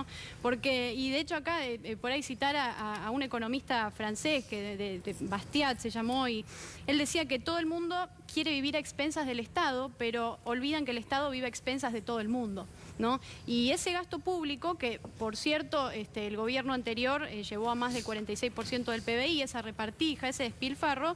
¿no? Porque, y de hecho acá, por ahí citar a un economista francés, que de Bastiat se llamó, y él decía que todo el mundo quiere vivir a expensas del Estado, pero olvidan que el Estado vive a expensas de todo el mundo, ¿no? Y ese gasto público, que por cierto el gobierno anterior llevó a más del 46% del PBI, esa repartija, ese despilfarro,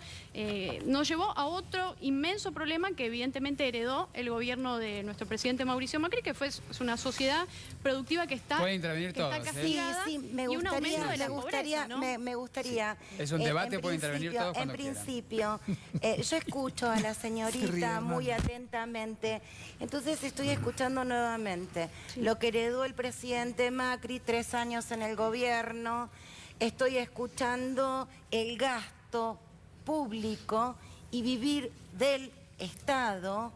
nos llevó a otro inmenso problema que evidentemente heredó el gobierno de nuestro presidente Mauricio Macri, que fue una sociedad productiva que está, puede intervenir todos, castigada, sí, y un aumento de la pobreza, ¿no? me gustaría. Sí. Es un debate, puede intervenir todos cuando En principio, yo escucho a la señorita muy atentamente, entonces estoy escuchando nuevamente lo que heredó el presidente Macri, 3 años en el gobierno, estoy escuchando el gasto público y vivir del Estado.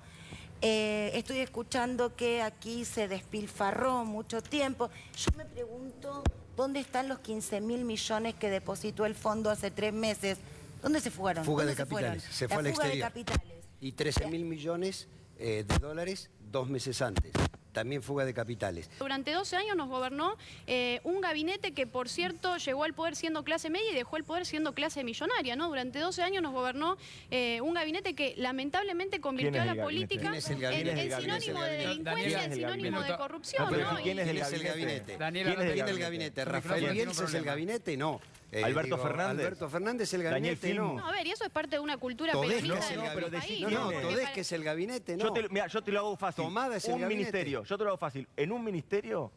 Estoy escuchando que aquí se despilfarró mucho tiempo. Yo me pregunto, ¿dónde están los 15.000 millones que depositó el fondo hace 3 meses? ¿Dónde se fueron? Fuga de capitales, se fue al exterior. Y 13.000 millones de dólares 2 meses antes. También fuga de capitales. Durante 12 años nos gobernó un gabinete que, por cierto, llegó al poder siendo clase media y dejó el poder siendo clase millonaria, ¿no? Durante 12 años nos gobernó un gabinete que lamentablemente convirtió a la política en sinónimo de delincuencia, en sinónimo de corrupción, ¿no? ¿Quién es el gabinete? Daniela, ¿Quién es el gabinete? ¿Rafael Bielsa es el gabinete? No. Alberto Fernández. Alberto Fernández el gabinete, no. No, a ver, y eso es parte de una cultura Todesca peronista es el de nuestro país. gabinete. No, Todesca es el gabinete, no. Mira, yo te lo hago fácil. Tomada es el gabinete. Ministerio, yo te lo hago fácil. En un ministerio,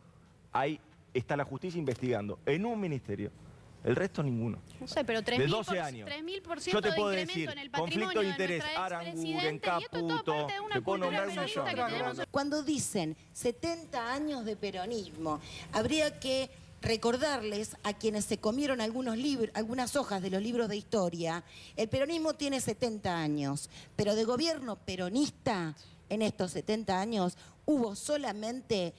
ahí está la justicia investigando. En un ministerio. El resto ninguno. No sé, pero 3.000%, de 12 años. 3.000% Yo te de puedo incremento decir, en el patrimonio conflicto de de interés, nuestra Aranguren, expresidente, y esto es todo Caputo, parte de una te puedo cultura nombrar un peronista que millón. tenemos. Cuando dicen 70 años de peronismo, habría que recordarles a quienes se comieron algunos libros, algunas hojas de los libros de historia. El peronismo tiene 70 años, pero de gobierno peronista en estos 70 años hubo solamente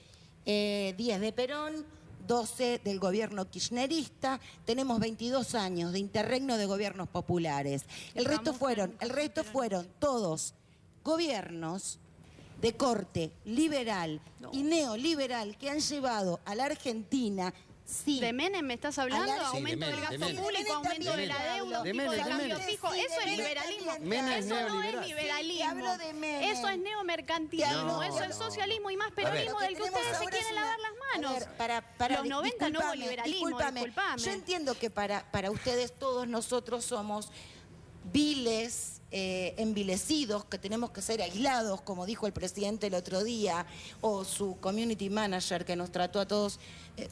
10 de Perón, 12 del gobierno kirchnerista, tenemos 22 años de interregno de gobiernos populares. El resto fueron todos gobiernos de corte liberal y neoliberal que han llevado a la Argentina. Sí. ¿De Menem me estás hablando? Sí, Aumento del gasto público, aumento de la deuda, tipo de cambio fijo. Eso es liberalismo. Eso no es liberalismo. Eso es neomercantilismo. Eso es socialismo y más peronismo del que ustedes se quieren lavar las manos. Los 90 no hubo liberalismo, disculpame. Yo entiendo que para ustedes, todos nosotros somos viles, envilecidos, que tenemos que ser aislados, como dijo el presidente el otro día, o su community manager que nos trató a todos,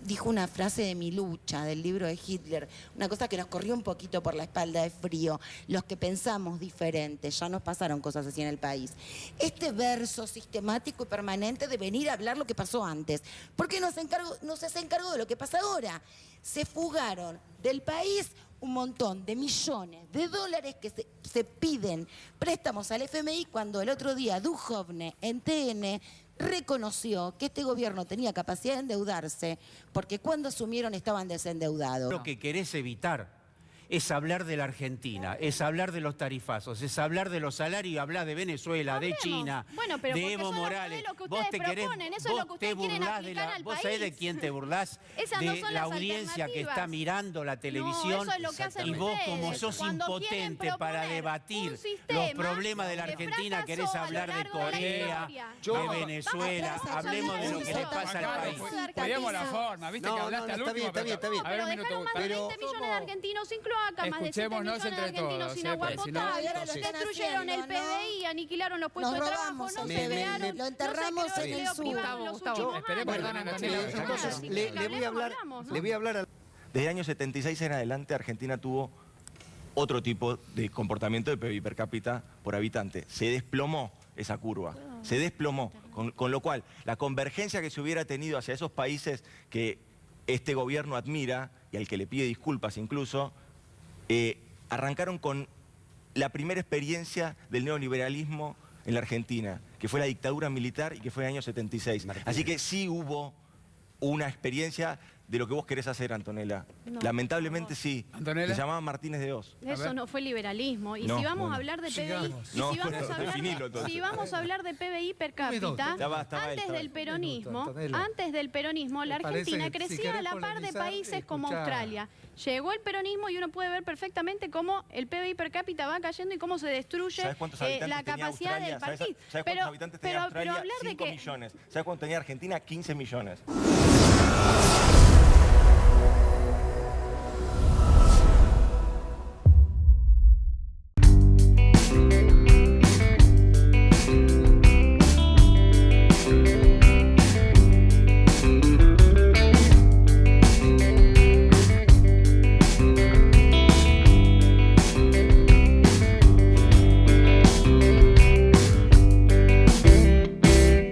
dijo una frase de Mi lucha, del libro de Hitler, una cosa que nos corrió un poquito por la espalda de frío, los que pensamos diferente, ya nos pasaron cosas así en el país. Este verso sistemático y permanente de venir a hablar lo que pasó antes, porque no se hace encargo de lo que pasa ahora. Se fugaron del país un montón de millones de dólares que se piden préstamos al FMI, cuando el otro día Duhovne en TN reconoció que este gobierno tenía capacidad de endeudarse porque cuando asumieron estaban desendeudados. Lo que querés evitar es hablar de la Argentina, es hablar de los tarifazos, es hablar de los salarios y hablar de Venezuela, de China, bueno, pero de Evo Morales. Vos te proponen, eso es lo que ustedes quieren aplicar al ¿Vos país? sabés de quién te burlás? Esas no de son la las audiencia que está alternativas. mirando la televisión. No, eso es lo que hacen y vos, ustedes. como sos Cuando quieren impotente para proponer debatir un sistema los problemas de la Argentina, que querés fracasó hablar a lo de largo de la Corea, historia. de Venezuela. Hablemos de lo que le pasa al país. Cuidemos la forma, viste que hablaste al último. Está bien. A ver, Pero un minuto. dejaron más de 20 millones de argentinos sin cloaca, más de 7 Escuchémonos millones de entre argentinos todos, sin agua porque si no- potable, Entonces, destruyeron el PBI, aniquilaron los puestos Nos de trabajo, robamos no el se PBI, crearon, lo enterramos no se en creó el empleo sur. privado en los últimos Esperé, años. perdona, Entonces, le voy a hablar Desde el año 76 en adelante, Argentina tuvo otro tipo de comportamiento de PBI per cápita por habitante. Se desplomó esa curva, se desplomó, con lo cual la convergencia que se hubiera tenido hacia esos países que este gobierno admira y al que le pide disculpas incluso, arrancaron con la primera experiencia del neoliberalismo en la Argentina, que fue la dictadura militar y que fue en el año 76. Así que sí hubo una experiencia de lo que vos querés hacer, Antonella. No, Lamentablemente sí. Antonella. Se llamaba Martínez de Oz. Eso no fue liberalismo. Y No, si vamos bueno. a hablar de PBI, y No, si vamos a hablar definilo, entonces. si vamos a hablar de PBI per cápita, Ya basta, antes del peronismo, Antonella. la Me parece Argentina que si crecía a querés la par de polemizar, países como escuchá. Australia. Llegó el peronismo y uno puede ver perfectamente cómo el PBI per cápita va cayendo y cómo se destruye ¿Sabes cuántos habitantes la tenía capacidad Australia? del ¿Sabes país. cuántos habitantes tenía Australia? hablar de 5 que millones. ¿Sabes cuánto tenía Argentina? 15 millones.